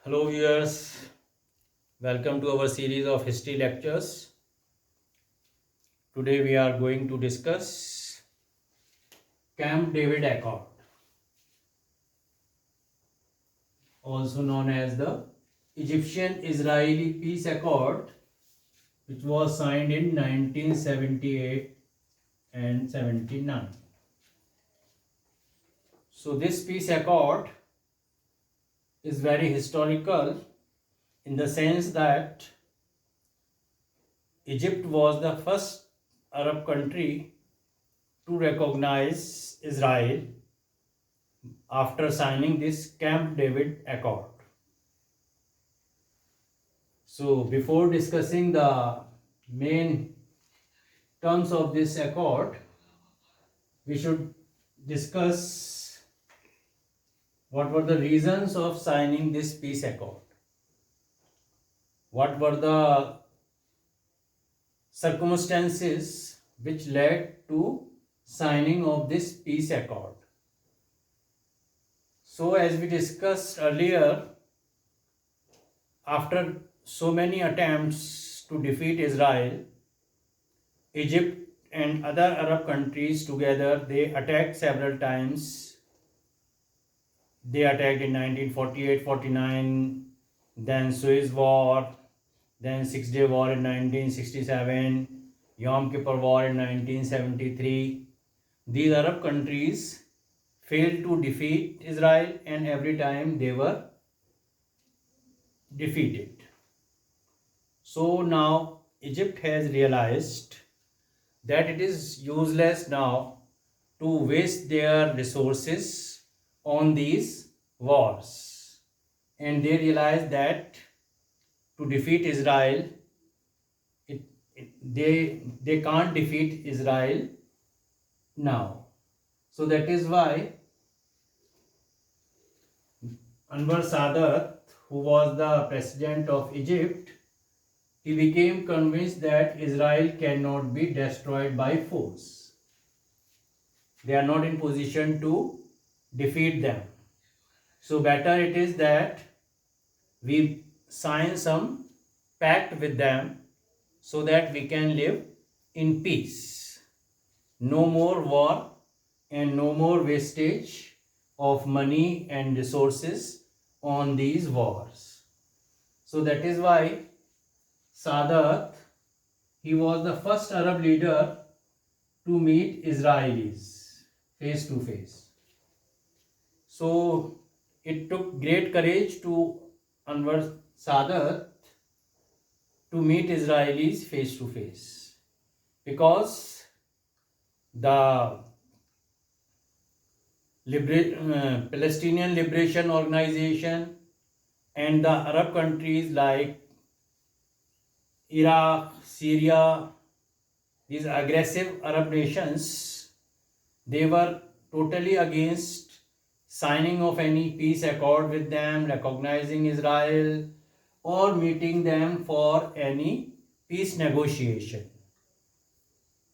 Hello viewers, welcome to our series of history lectures. Today we are going to discuss Camp David Accord, also known as the Egyptian-Israeli Peace Accord, which was signed in 1978 and 79. So this peace accord is very historical in the sense that Egypt was the first Arab country to recognize Israel after signing this Camp David Accord. So, before discussing the main terms of this accord, we should discuss what were the reasons of signing this peace accord. What were the circumstances which led to signing of this peace accord? So, as we discussed earlier, after so many attempts to defeat Israel, Egypt and other Arab countries together, they attacked several times. They attacked in 1948-49, then Suez War, then Six-Day War in 1967, Yom Kippur War in 1973. These Arab countries failed to defeat Israel, and every time they were defeated. So now Egypt has realized that it is useless now to waste their resources on these wars, and they realize that to defeat Israel, they can't defeat Israel now. So that is why Anwar Sadat, who was the president of Egypt, he became convinced that Israel cannot be destroyed by force. They are not in position to defeat them. So better it is that we sign some pact with them so that we can live in peace. No more war and no more wastage of money and resources on these wars. So that is why Sadat, he was the first Arab leader to meet Israelis face to face. So it took great courage to Anwar Sadat to meet Israelis face to face, because the Palestinian Liberation Organization and the Arab countries like Iraq, Syria, these aggressive Arab nations, they were totally against signing of any peace accord with them, recognizing Israel, or meeting them for any peace negotiation.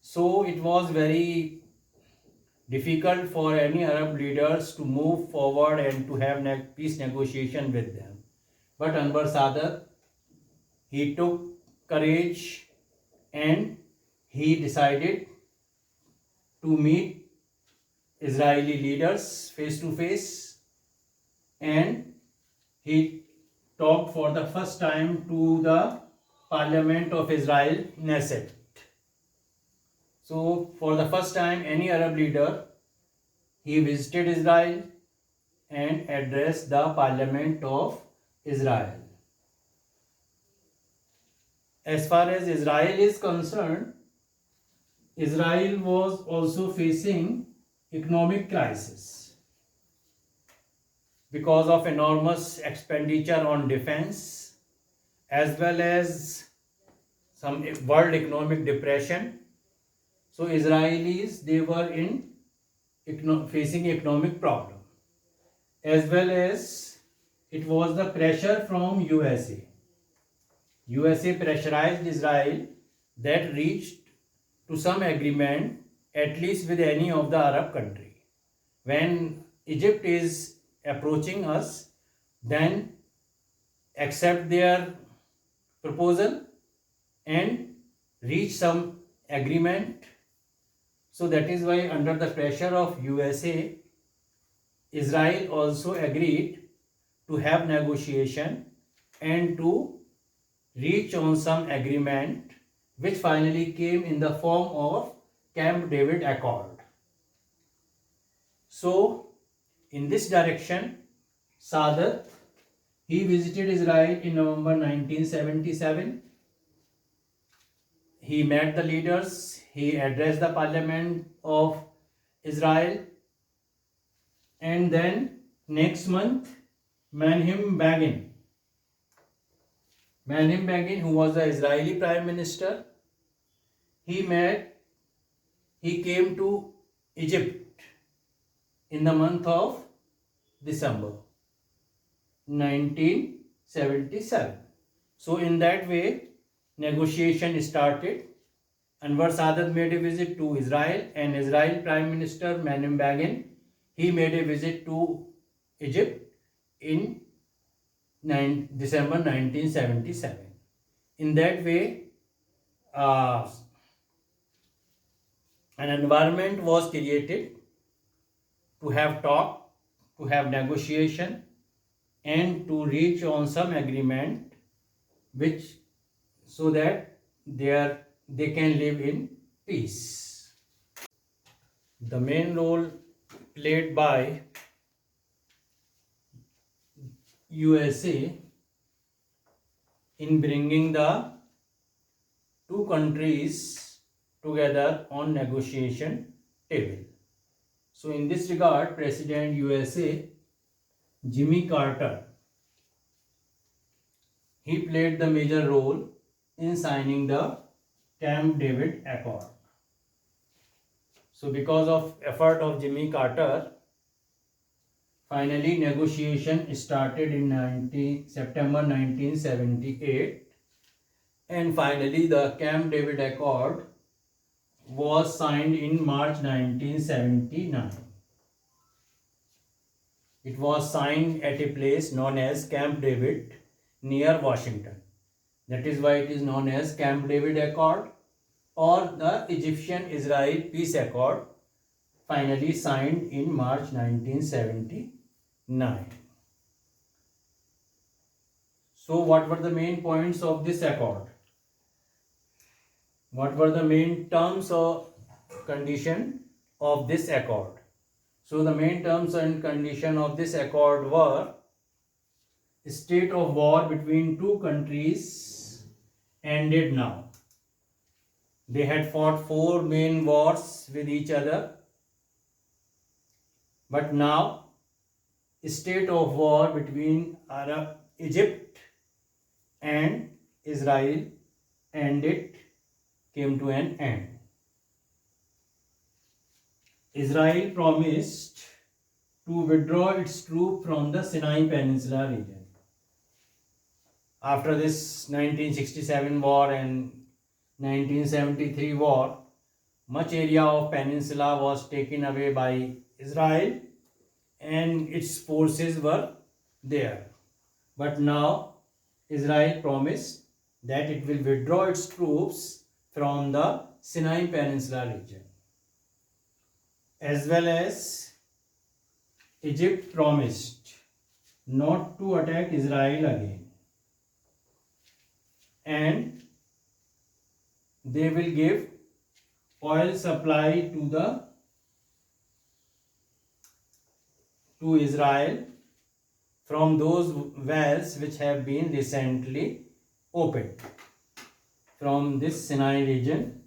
So it was very difficult for any Arab leaders to move forward and to have peace negotiation with them. But Anwar Sadat, he took courage and he decided to meet Israeli leaders face to face, and he talked for the first time to the Parliament of Israel, Knesset. So for the first time, any Arab leader, he visited Israel and addressed the Parliament of Israel. As far as Israel is concerned, Israel was also facing economic crisis because of enormous expenditure on defense, as well as some world economic depression. So Israelis, they were facing economic problem, as well as it was the pressure from USA. USA pressurized Israel that reached to some agreement, at least with any of the Arab country. When Egypt is approaching us, then accept their proposal and reach some agreement. So that is why under the pressure of USA, Israel also agreed to have negotiation and to reach on some agreement, which finally came in the form of Camp David Accord. So in this direction, Sadat, he visited Israel in November 1977. He met the leaders, he addressed the parliament of Israel, and then next month, Menachem Begin, who was the Israeli prime minister, he came to Egypt in the month of December 1977. So in that way, negotiation started. Anwar Sadat made a visit to Israel, and Israel Prime Minister Menachem Begin, he made a visit to Egypt in December 1977. In that way, an environment was created to have talk, to have negotiation, and to reach on some agreement, which so that they can live in peace. The main role played by USA in bringing the two countries together on negotiation table. So in this regard, President USA Jimmy Carter, he played the major role in signing the Camp David Accord. So because of effort of Jimmy Carter, finally negotiation started in September 1978, and finally the Camp David Accord was signed in March 1979. It was signed at a place known as Camp David near Washington. That is why it is known as Camp David Accord, or the Egyptian-Israel Peace Accord, finally signed in March 1979. So what were the main points of this accord? What were the main terms or condition of this accord? So the main terms and condition of this accord were: state of war between two countries ended now. They had fought 4 main wars with each other, but now state of war between Egypt and Israel ended, came to an end. Israel promised to withdraw its troops from the Sinai Peninsula region. After this 1967 war and 1973 war, much area of peninsula was taken away by Israel and its forces were there. But now Israel promised that it will withdraw its troops from the Sinai Peninsula region. As well as Egypt promised not to attack Israel again, and they will give oil supply to Israel from those wells which have been recently opened from this Sinai region.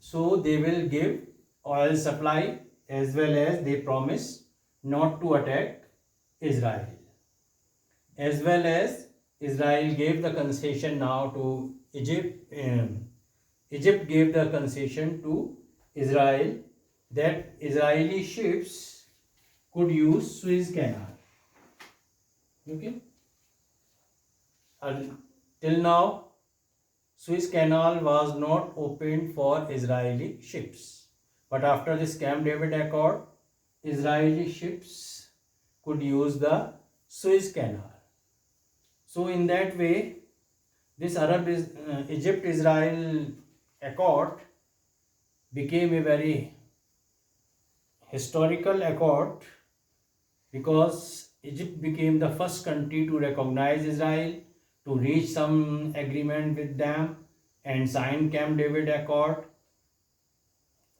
So they will give oil supply, as well as they promise not to attack Israel. As well as Israel gave the concession now to Egypt. Egypt gave the concession to Israel that Israeli ships could use Suez Canal. Okay. Till now, Suez Canal was not opened for Israeli ships. But after this Camp David Accord, Israeli ships could use the Suez Canal. So in that way, this Egypt-Israel accord became a very historical accord, because Egypt became the first country to recognize Israel, to reach some agreement with them and sign Camp David Accord.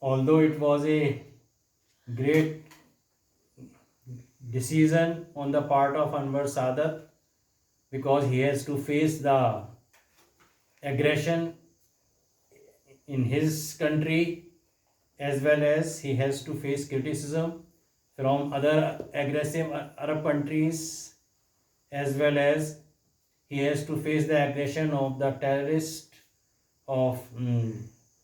Although it was a great decision on the part of Anwar Sadat, because he has to face the aggression in his country, as well as he has to face criticism from other aggressive Arab countries, as well as he has to face the aggression of the terrorist of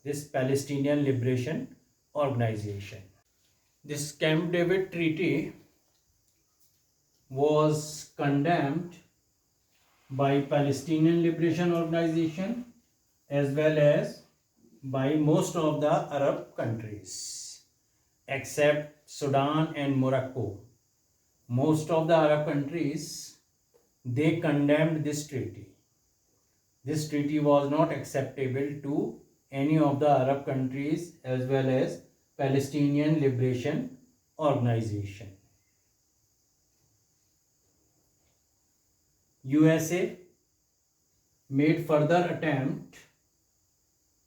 this Palestinian Liberation Organization. This Camp David Treaty was condemned by Palestinian Liberation Organization as well as by most of the Arab countries except Sudan and Morocco. Most of the Arab countries, they condemned this treaty. This treaty was not acceptable to any of the Arab countries as well as Palestinian Liberation Organization. USA made further attempt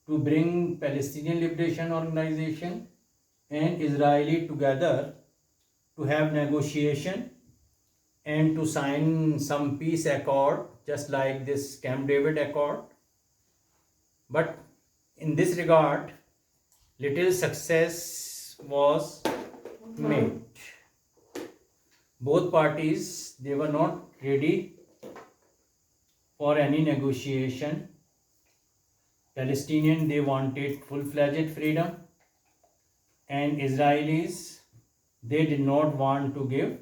to bring Palestinian Liberation Organization and Israeli together to have negotiation and to sign some peace accord, just like this Camp David Accord. But in this regard, little success was made. Both parties, they were not ready for any negotiation. Palestinian, they wanted full-fledged freedom, and Israelis, they did not want to give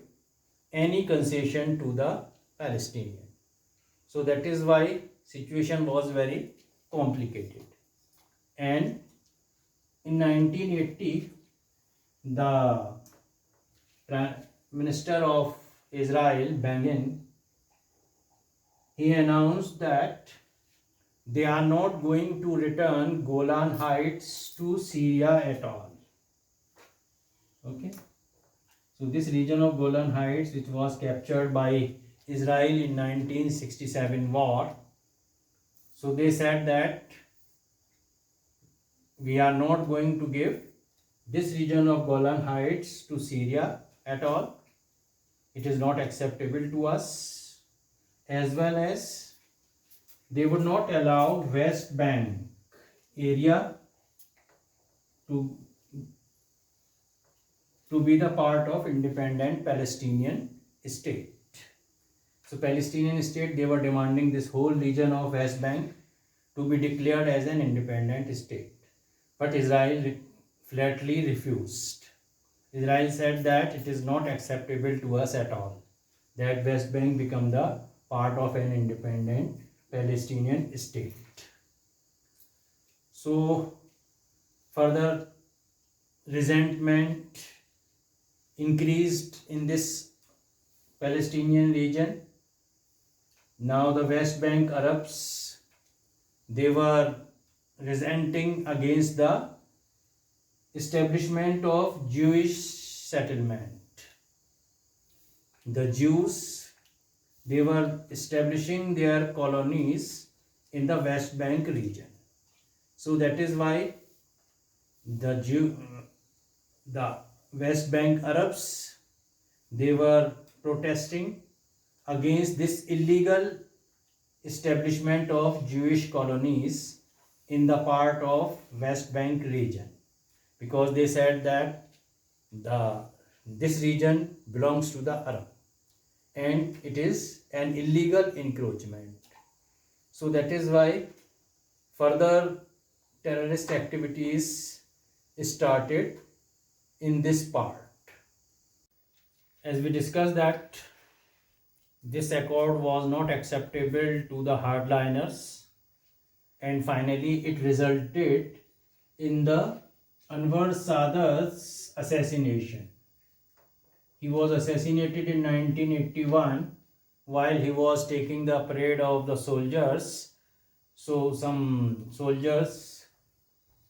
any concession to the Palestinian. So that is why situation was very complicated. And in 1980, the Prime Minister of Israel, Begin, he announced that they are not going to return Golan Heights to Syria at all. Okay. So this region of Golan Heights, which was captured by Israel in 1967 war, so they said that we are not going to give this region of Golan Heights to Syria at all. It is not acceptable to us, as well as they would not allow West Bank area to be the part of independent Palestinian state. So Palestinian state, they were demanding this whole region of West Bank to be declared as an independent state. But Israel flatly refused. Israel said that it is not acceptable to us at all that West Bank become the part of an independent Palestinian state. So further resentment increased in this Palestinian region. Now the West Bank Arabs, they were resenting against the establishment of Jewish settlement. The Jews, they were establishing their colonies in the West Bank region. So that is why the West Bank Arabs, they were protesting against this illegal establishment of Jewish colonies in the part of West Bank region, because they said that this region belongs to the Arab and it is an illegal encroachment. So that is why further terrorist activities started in this part. As we discussed that this accord was not acceptable to the hardliners, and finally it resulted in the Anwar Sadat's assassination. He was assassinated in 1981 while he was taking the parade of the soldiers, so some soldiers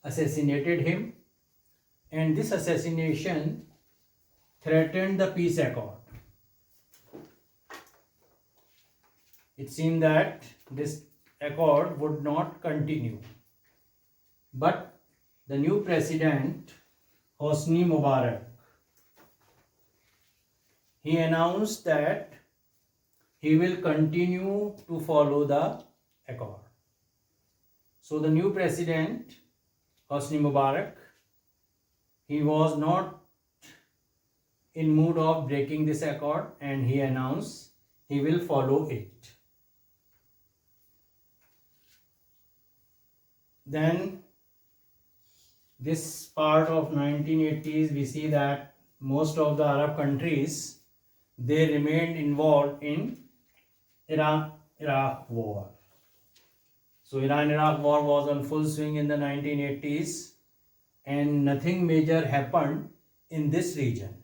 assassinated him, and this assassination threatened the peace accord. It seemed that this accord would not continue. But the new president, Hosni Mubarak, he announced that he will continue to follow the accord. So the new president, Hosni Mubarak, he was not in mood of breaking this accord, and he announced he will follow it. Then this part of 1980s, we see that most of the Arab countries, they remained involved in Iran-Iraq war. So Iran-Iraq war was on full swing in the 1980s, and nothing major happened in this region.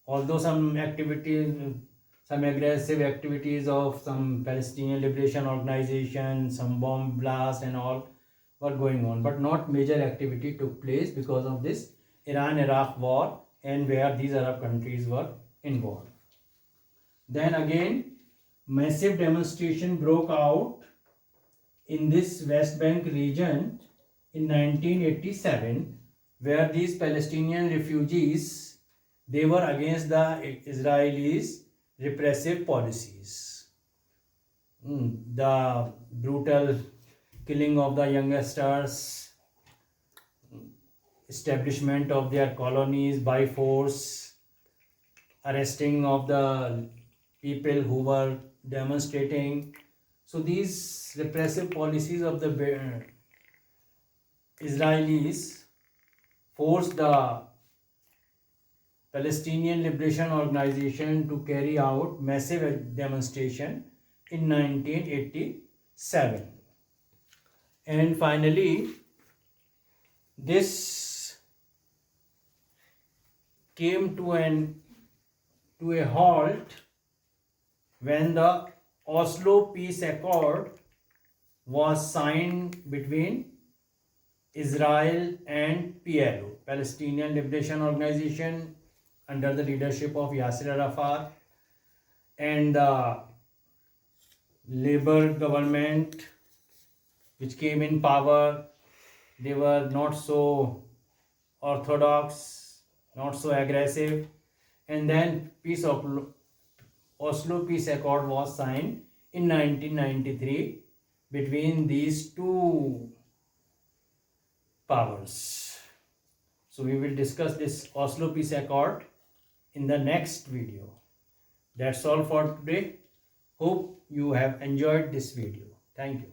Although some activities, some aggressive activities of some Palestinian Liberation Organization, some bomb blast and all were going on, but not major activity took place because of this Iran-Iraq war and where these Arab countries were involved. Then again, massive demonstration broke out in this West Bank region in 1987, where these Palestinian refugees, they were against the Israelis' repressive policies. The brutal killing of the youngsters, establishment of their colonies by force, arresting of the people who were demonstrating. So these repressive policies of the Israelis forced the Palestinian Liberation Organization to carry out massive demonstration in 1987. And finally, this came to a halt when the Oslo Peace Accord was signed between Israel and PLO, Palestinian Liberation Organization, under the leadership of Yasser Arafat, and the Labour government which came in power. They were not so orthodox, not so aggressive, and then Oslo Peace Accord was signed in 1993 between these two powers. So we will discuss this Oslo Peace Accord in the next video. That's all for today. Hope you have enjoyed this video. Thank you.